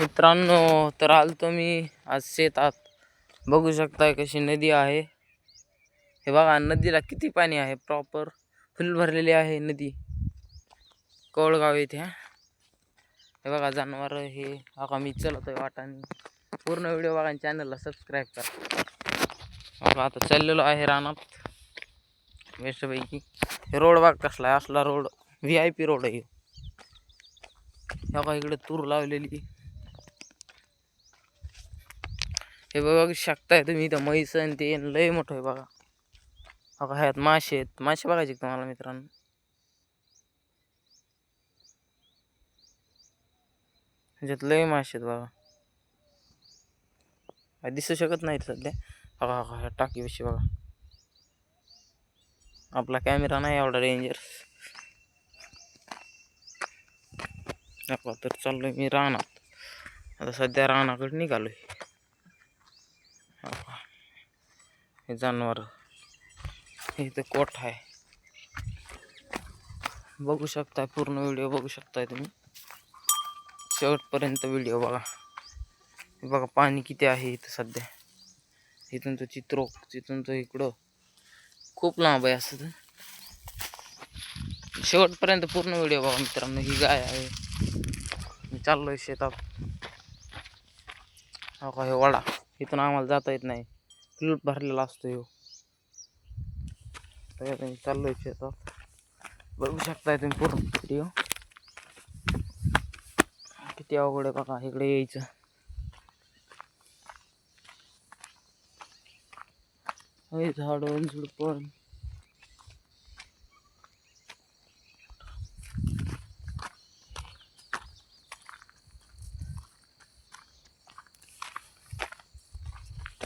मित्रांनो, तर आलतो मी आज शेतात. बघू शकताय कशी नदी आहे. हे बघा नदीला किती पाणी आहे, प्रॉपर फुल भरलेली आहे नदी. कोळगाव येथे. हे बघा जनावर हे बघा मी चलतोय वाटाने. पूर्ण व्हिडिओ बघा, चॅनलला सबस्क्राईब करा. बघा आता चाललेलो आहे रानात मस्तपैकी. रोड बघ कसला आहे, असला रोड VIP रोड आहे. बघा इकडे तूर लावलेली. हे बघू शकताय तुम्ही, इथं म्हैस आणि ते लय मोठं आहे बघा. बघा ह्यात मासे आहेत. मासे बघायचे तुम्हाला मित्रांनो. ह्याच्यात लय मासे आहेत बघा. दिसू शकत नाहीत सध्या. बघा बघा ह्या टाकीविषयी बघा. आपला कॅमेरा नाही एवढा डेंजर. तर चाललोय मी रानात. आता सध्या रानाकडे निघालोय. हे जनावर इथं कोठ आहे. बघू शकताय, पूर्ण व्हिडिओ बघू शकताय तुम्ही. शेवटपर्यंत व्हिडिओ बघा. बघा पाणी किती आहे इथं सध्या. इथून तो चित्रोक, तिथून तो इकडं खूप लांब आहे असं. शेवटपर्यंत पूर्ण व्हिडिओ बघा मित्रांनो. ही गाय आहे. मी चाललोय शेतात. हो हे वडा, इथून आम्हाला जाता येत नाही, लूट भरलेला असतो ह्यो. तर मी चाललोय शेतात. बघू शकताय तुम्ही पूर्ण व्हिडिओ. किती अवघड आहे बघा इकडे यायचं. झाड झुडपण.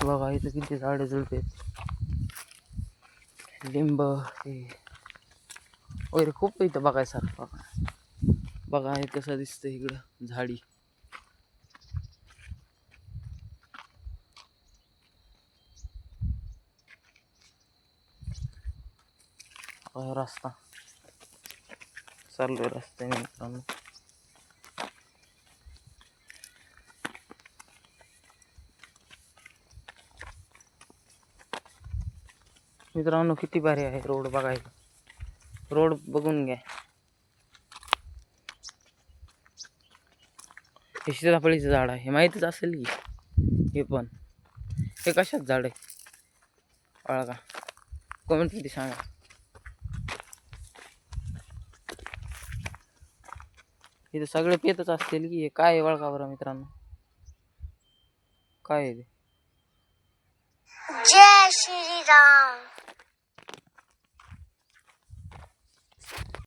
बघा इथं किती झाडे झुडपे, लिंब हे वगैरे खूप इथं बघायसारखं. बघा हे कसं दिसतं इकडं झाडी. रस्ता चाललोय रस्त्याने मित्रांनो. मित्रांनो किती भारी आहे रोड बघायला. रोड बघून घ्या. हे सीताफळीचं झाड आहे, हे माहितीच असेल की. हे पण हे कशात झाड आहे बघा, कमेंटमध्ये सांगा. इथं सगळे पेतच असतील की. हे काय आहे वळखा बरं मित्रांनो, काय आहे ते. जय श्री राम.